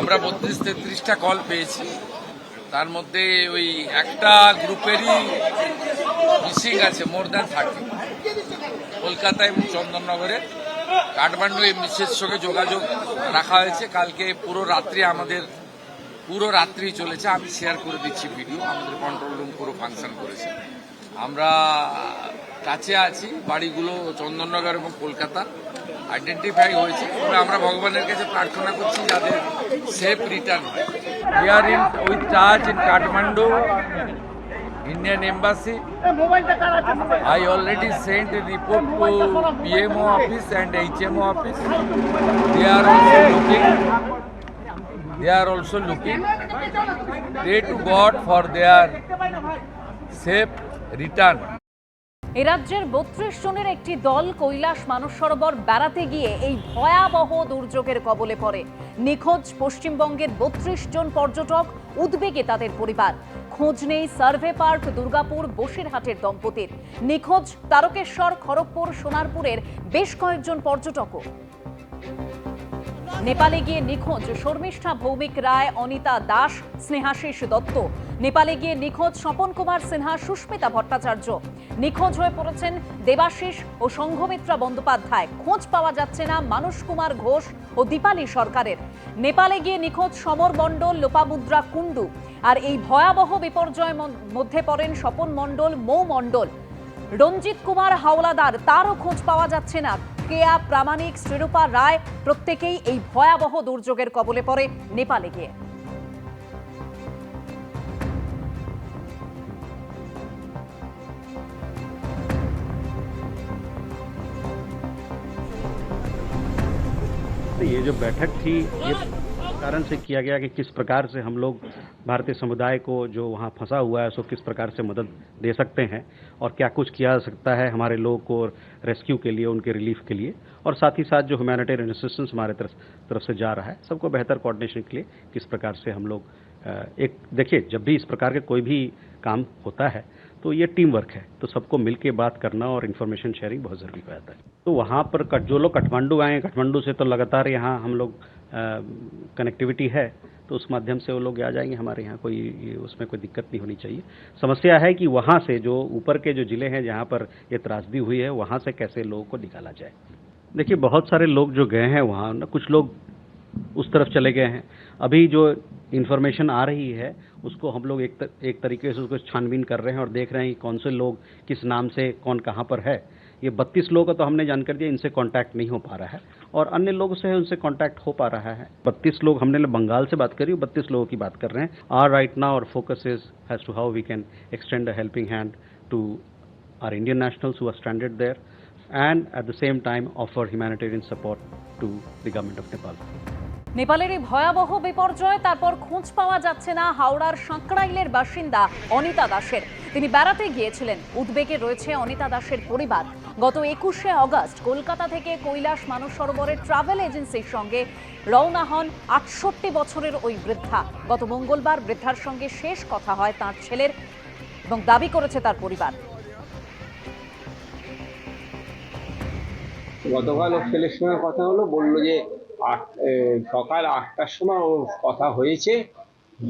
আমরা 32-33টা কল পেয়েছি। তার মধ্যে ওই একটা গ্রুপেরই মিসিং আছে মোর দ্যান 30। কলকাতা এবং চন্দননগরে। কাঠমান্ডু এই মিসের সঙ্গে যোগাযোগ রাখা হয়েছে। কালকে পুরো রাত্রি চলেছে। আমি শেয়ার করে দিচ্ছি ভিডিও। আমাদের কন্ট্রোল রুম পুরো ফাংশন করেছে। আমরা কাছে আছি। বাড়িগুলো চন্দননগর এবং কলকাতা আইডেন্টিফাই হয়েছে। তবে আমরা ভগবানের কাছে প্রার্থনা করছি যাদের সেফ রিটার্ন হয়। We are with charge in Kathmandu, Indian Embassy. I already sent a report to PMO office and HMO office. They are also looking. Pray to God for their safe return. এ রাজ্যের 32 জনের একটি দল কৈলাস মানস সরোবর বেড়াতে গিয়ে এই ভয়াবহ দুর্যোগের কবলে পড়ে। নিখোঁজ পশ্চিমবঙ্গের 32 জন পর্যটক, উদ্বেগে তাদের পরিবার। খোঁজ নেই সার্ভে পার্ক দুর্গাপুর বসিরহাটের দম্পতির। নিখোঁজ তারকেশ্বর, খড়গপুর, সোনারপুরের বেশ কয়েকজন পর্যটকও। নেপালে গিয়ে নিখোঁজ শর্মিষ্ঠা ভৌমিক রায়, অনিতা দাস, স্নেহাশিস দত্ত। নেপালে গিয়ে নিখোঁজ স্বপন কুমার সিনহা, সুস্মিতা ভট্টাচার্য। নিখোঁজ হয়ে পড়েছেন দেবাশিস ও সংঘমিত্রা বন্দ্যোপাধ্যায়। খোঁজ পাওয়া যাচ্ছে না মানস কুমার ঘোষ ও দীপালি সরকারের। নেপালে গিয়ে নিখোঁজ সমর মণ্ডল, লোপামুদ্রা কুণ্ডু। আর এই ভয়াবহ বিপর্যয়ের মধ্যে পড়েন স্বপন মণ্ডল, মৌ মণ্ডল, রঞ্জিত কুমার হাওলাদার, তারও খোঁজ পাওয়া যাচ্ছে না। কেয়া প্রামাণিক, শ্রীরূপা রায় প্রত্যেকেই এই ভয়াবহ দুর্যোগের কবলে পড়ে নেপালে গিয়ে। ये जो बैठक थी ये कारण से किया गया कि किस प्रकार से हम लोग भारतीय समुदाय को जो वहाँ फंसा हुआ है उसको किस प्रकार से मदद दे सकते हैं और क्या कुछ किया जा सकता है हमारे लोगों को रेस्क्यू के लिए, उनके रिलीफ के लिए, और साथ ही साथ जो ह्यूमैनिटेरियन असिस्टेंस हमारे तरफ से जा रहा है सबको बेहतर कोऑर्डिनेशन के लिए किस प्रकार से हम लोग एक देखिए जब भी इस प्रकार के कोई भी काम होता है तो ये टीम वर्क है, तो सबको मिल के बात करना और इन्फॉर्मेशन शेयरिंग बहुत ज़रूरी हो जाता है। तो वहाँ पर जो लोग काठमांडू आए हैं, काठमांडू से तो लगातार यहाँ हम लोग कनेक्टिविटी है, तो उस माध्यम से वो लोग आ जाएंगे हमारे यहाँ, कोई उसमें कोई दिक्कत नहीं होनी चाहिए। समस्या है कि वहाँ से जो ऊपर के जो ज़िले हैं जहाँ पर ये त्रासदी हुई है वहाँ से कैसे लोगों को निकाला जाए। देखिए बहुत सारे लोग जो गए हैं वहाँ ना, कुछ लोग उस तरफ चले गए हैं। अभी जो इन्फॉर्मेशन आ रही है उसको हम लोग एक तरीके से उसको छानबीन कर रहे हैं और देख रहे हैं कि कौन से लोग किस नाम से कौन कहाँ पर है। ये 32 लोगों का तो हमने जानकर दिया, इनसे कांटेक्ट नहीं हो पा रहा है और अन्य लोगों से उनसे कांटेक्ट हो पा रहा है। 32 लोग हमने बंगाल से बात करी, 32 लोगों की बात कर रहे हैं। Are right now our focus is has to how we can extend a helping hand to our Indian nationals who are stranded there and at the same time offer humanitarian support to the government of Nepal. নেপালের এই ভয়াবহ বিপর্যয়, তারপর খোঁজ পাওয়া যাচ্ছে না হাওড়ার সাঁকড়াইলের বাসিন্দা অনিতা দাসের। তিনি বেড়াতে গিয়েছিলেন। উদ্বেগে রয়েছে অনিতা দাসের পরিবার। গত 21শে আগস্ট কলকাতা থেকে কৈলাস মানস সরোবরের ট্রাভেল এজেন্সির সঙ্গে রওনা হন 68 বছরের ওই বৃদ্ধা। গত মঙ্গলবার বৃদ্ধার সঙ্গে শেষ কথা হয় তার ছেলের এবং দাবি করেছে তার পরিবার। গতকাল ওর ছেলের সঙ্গে কথা হলো, বললো যে সকাল 8টার সময় ওর কথা হয়েছে,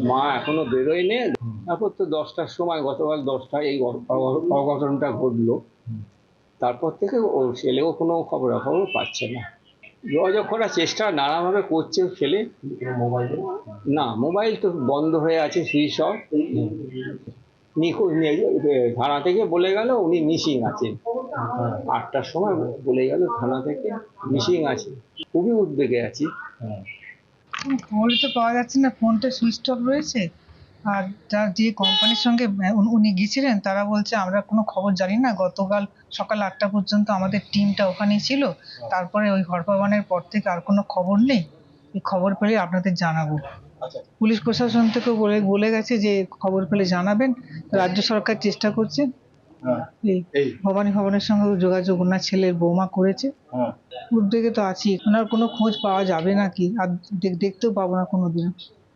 মা এখনো বেরোয়নি। তারপর তো 10টার সময়, গতকাল 10টায় এই অঘটনটা ঘটলো। তারপর থেকে ওর ছেলেও কোনো খবরাখবর পাচ্ছে না। যোগাযোগ করার চেষ্টা নানাভাবে করছে ছেলে। না, মোবাইল তো বন্ধ হয়ে আছে, সুইচ অফ। নিখোঁজ থানা থেকে বলে গেল উনি মিসিং আছেন। 8টার সময় বলে গেল থানা থেকে মিসিং আছে। খুবই উদ্বেগে আছি। খবর তো পাওয়া যাচ্ছে না, ফোনটা সুইচ অফ রয়েছে। আর তার যে কোম্পানির সঙ্গে উনি গিয়েছিলেন তারা বলছে আমরা কোনো খবর জানি না। গতকাল সকাল 8টা পর্যন্ত আমাদের টিমটা ওখানেই ছিল, তারপরে ওই হরপাবানের পর থেকে আর কোনো খবর নেই। এই খবর পেলে আপনাদের জানাবো। পুলিশ প্রশাসন থেকে বলে গেছে যে খবর পেলে জানাবেন। রাজ্য সরকার চেষ্টা করছে। এই ভবানীর সঙ্গে যোগাযোগ ওনার ছেলের বৌমা করেছে। উদ্বেগে তো আছি, ওনার কোনো খোঁজ পাওয়া যাবে নাকি, আর দেখতেও পাবো না কোনোদিন,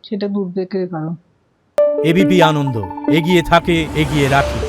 সেটা উদ্বেগের কারণ। এবিপি আনন্দ এগিয়ে থাকে, এগিয়ে রাখে।